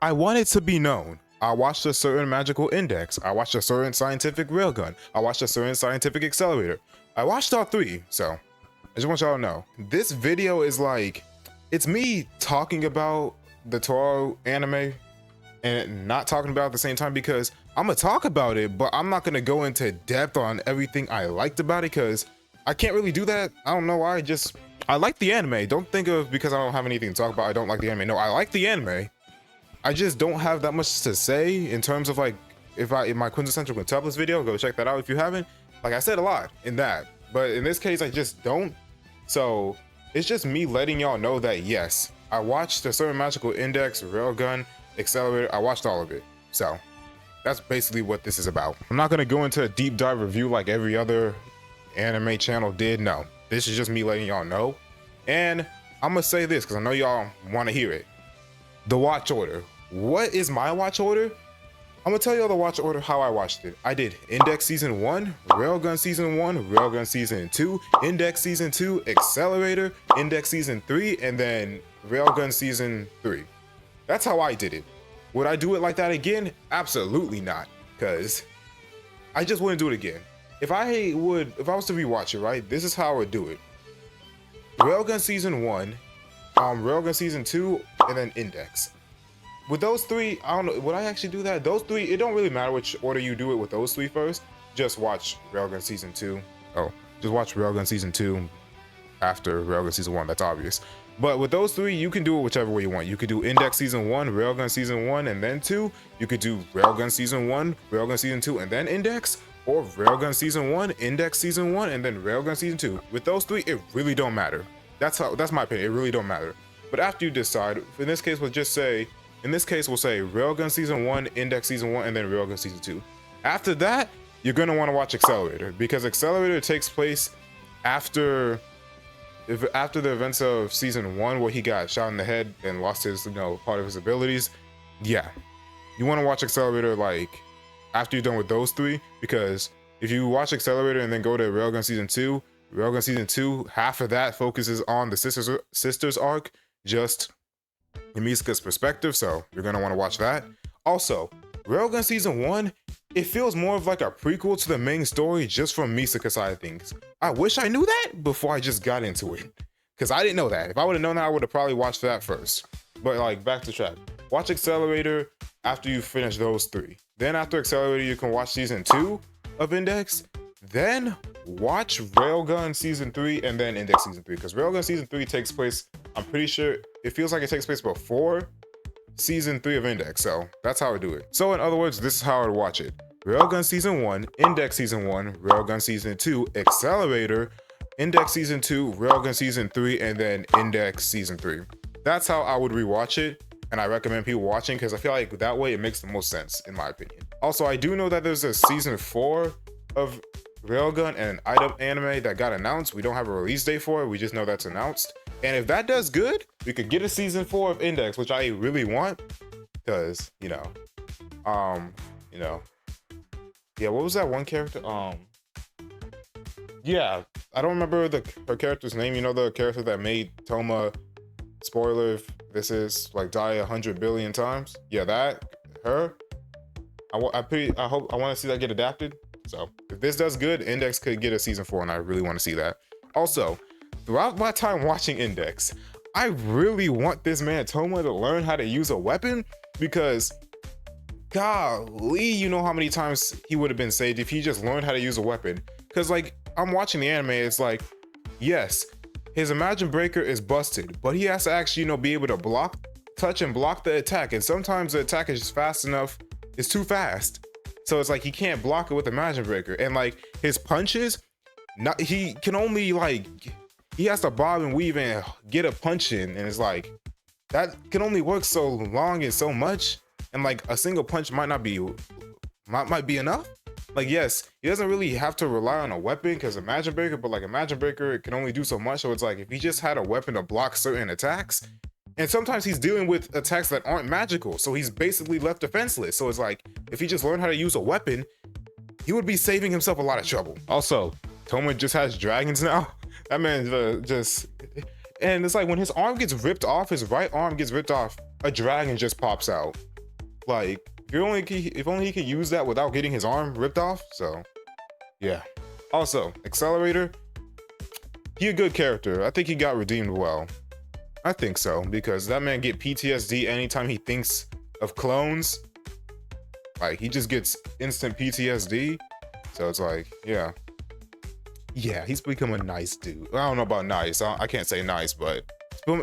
I want it to be known. I watched a certain magical index. I watched a certain scientific railgun. I watched a certain scientific accelerator. I watched all three, so I just want y'all to know. This video is like, it's me talking about the Toaru anime and not talking about it at the same time, because I'm gonna talk about it, but I'm not gonna go into depth on everything I liked about it, because I can't really do that. I don't know why. I like the anime. Don't think of because I don't have anything to talk about I don't like the anime. No, I like the anime. I just don't have that much to say in terms of like, in my quintessential quintuplets video, go check that out if you haven't. Like, I said a lot in that, but in this case I just don't. So it's just me letting y'all know that yes, I watched a certain magical index, railgun, accelerator. I watched all of it. So that's basically what this is about. I'm not gonna go into a deep dive review like every other anime channel did. No, this is just me letting y'all know. And I'm gonna say this because I know y'all want to hear it. The watch order. What is my watch order? I'm gonna tell y'all the watch order how I watched it. I did Index Season 1, Railgun Season 1, Railgun Season 2, Index Season 2, Accelerator, Index Season 3, and then Railgun Season 3. That's how I did it. Would I do it like that again? Absolutely not, because I just wouldn't do it again. If I was to rewatch it, right, this is how I would do it. Railgun Season 1, Railgun Season 2, and then Index. With those three, I don't know, would I actually do that? Those three, it don't really matter which order you do it with those three first. Just watch Railgun Season 2. Oh, just watch Railgun Season 2 after Railgun Season 1, that's obvious. But with those three, you can do it whichever way you want. You could do Index Season 1, Railgun Season 1, and then 2. You could do Railgun Season 1, Railgun Season 2, and then Index. Or Railgun Season 1, Index Season 1, and then Railgun Season 2. With those three, it really don't matter. That's my opinion, it really don't matter. But after you decide, in this case, we'll say Railgun Season 1, Index Season 1, and then Railgun Season 2. After that, you're gonna wanna watch Accelerator, because Accelerator takes place after the events of Season 1, where he got shot in the head and lost his, part of his abilities. Yeah, you wanna watch Accelerator like after you're done with those three, because if you watch Accelerator and then go to Railgun Season 2, half of that focuses on the sisters arc, just in Misaka's perspective, so you're gonna want to watch that. Also, Railgun Season 1, it feels more of like a prequel to the main story just from Misaka's side of things. I wish I knew that before I just got into it, because I didn't know that. If I would have known that, I would have probably watched that first. But like, back to track. Watch Accelerator after you finish those three. Then after Accelerator, you can watch Season 2 of Index. Then watch Railgun Season 3 and then Index Season 3, because Railgun Season 3 takes place, I'm pretty sure, it feels like it takes place before Season 3 of Index, so that's how I do it. So in other words, this is how I would watch it. Railgun Season 1, Index Season 1, Railgun Season 2, Accelerator, Index Season 2, Railgun Season 3, and then Index Season 3. That's how I would rewatch it, and I recommend people watching, because I feel like that way it makes the most sense, in my opinion. Also, I do know that there's a Season 4 of Railgun and an item anime that got announced. We don't have a release date for it, we just know that's announced. And if that does good, we could get a Season 4 of Index, which I really want, because yeah, what was that one character? Yeah, I don't remember her character's name. The character that made Toma, spoiler if this is like, die 100 billion times. Yeah, her. I want to see that get adapted. So if this does good, Index could get a Season 4, and I really want to see that. Also, throughout my time watching Index, I really want this man Toma to learn how to use a weapon, because golly, you know how many times he would have been saved if he just learned how to use a weapon. Because like, I'm watching the anime, it's like, yes, his Imagine Breaker is busted, but he has to actually, be able to touch and block the attack. And sometimes the attack is just fast enough, it's too fast. So it's like he can't block it with Imagine Breaker. And like, his punches, he can only he has to bob and weave and get a punch in, and it's like, that can only work so long and so much, and like a single punch might be enough. Like, yes, he doesn't really have to rely on a weapon because Imagine Breaker, but like Imagine Breaker, it can only do so much. So it's like, if he just had a weapon to block certain attacks, and sometimes he's dealing with attacks that aren't magical, so he's basically left defenseless. So it's like, if he just learned how to use a weapon, he would be saving himself a lot of trouble. Also, Toma just has dragons now. That man and it's like, when his arm gets ripped off, his right arm gets ripped off, a dragon just pops out. Like, if only he could use that without getting his arm ripped off. So, yeah. Also, Accelerator, he a good character. I think he got redeemed well. I think so, because that man get PTSD anytime he thinks of clones. Like, he just gets instant PTSD. So it's like, yeah. Yeah, he's become a nice dude. I don't know about nice. I can't say nice, but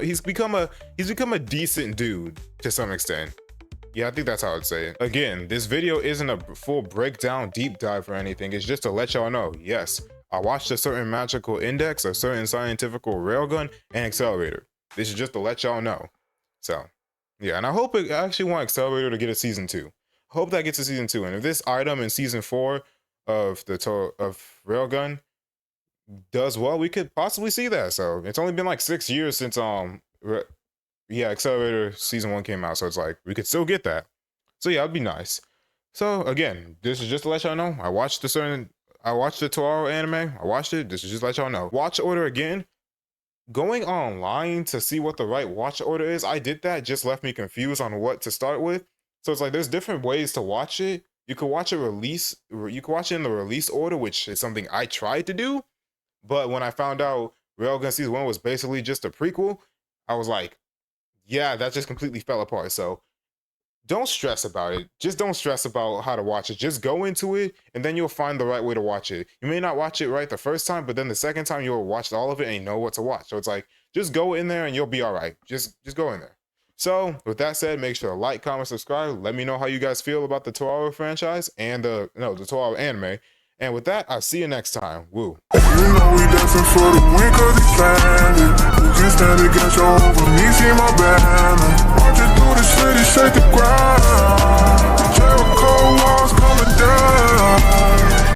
he's become a decent dude to some extent. Yeah, I think that's how I'd say it. Again, this video isn't a full breakdown, deep dive or anything. It's just to let y'all know, yes, I watched a certain magical index, a certain scientific railgun, and accelerator. This is just to let y'all know. So, yeah, and I actually want Accelerator to get a season 2. Hope that gets a season 2. And if this item in season 4 of Railgun does well, we could possibly see that. So it's only been like 6 years since Accelerator season 1 came out. So it's like we could still get that. So yeah, it'd be nice. So again, this is just to let y'all know. I watched the Toaru anime. I watched it. This is just to let y'all know. Watch order again. Going online to see what the right watch order is, I did that, just left me confused on what to start with. So it's like there's different ways to watch it. You could watch it in the release order, which is something I tried to do. But when I found out Railgun Season 1 was basically just a prequel, I was like, yeah, that just completely fell apart. So don't stress about it. Just don't stress about how to watch it. Just go into it, and then you'll find the right way to watch it. You may not watch it right the first time, but then the second time you'll watch all of it and you know what to watch. So it's like, just go in there and you'll be all right. Just go in there. So with that said, make sure to like, comment, subscribe. Let me know how you guys feel about the Toaru franchise and the Toaru anime. And with that, I'll see you next time. Woo. You know we dancing for the win 'cause it's standing. You stand against your over me, see my banner. Watch it through the city, shake the ground.